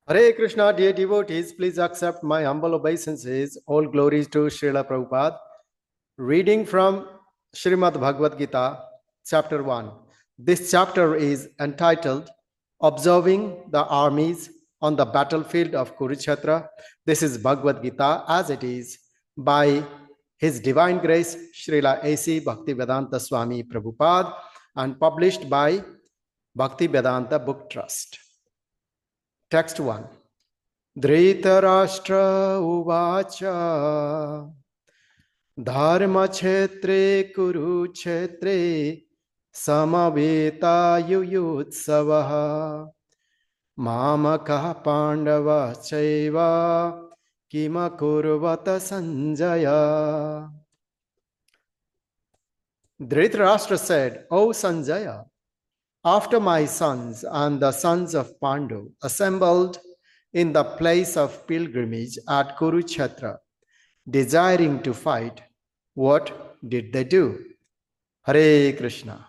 Hare Krishna, dear devotees, please accept my humble obeisances. All glories to Srila Prabhupada. Reading from Srimad Bhagavad Gita, chapter 1. This chapter is entitled Observing the Armies on the Battlefield of Kurukṣetra. This is Bhagavad Gita as it is by His Divine Grace Srila A.C. Bhaktivedanta Swami Prabhupada and published by Bhaktivedanta Book Trust. Text 1. Dhṛtarāṣṭra uvacha dharmakshetre kurukṣetre samaveta yuyutsavaha mamaka Pāṇḍava chaiva kimakurvata Sañjaya. Dhṛtarāṣṭra said, O Sañjaya, after my sons and the sons of Pāṇḍu assembled in the place of pilgrimage at Kurukṣetra, desiring to fight, what did they do? Hare Krishna.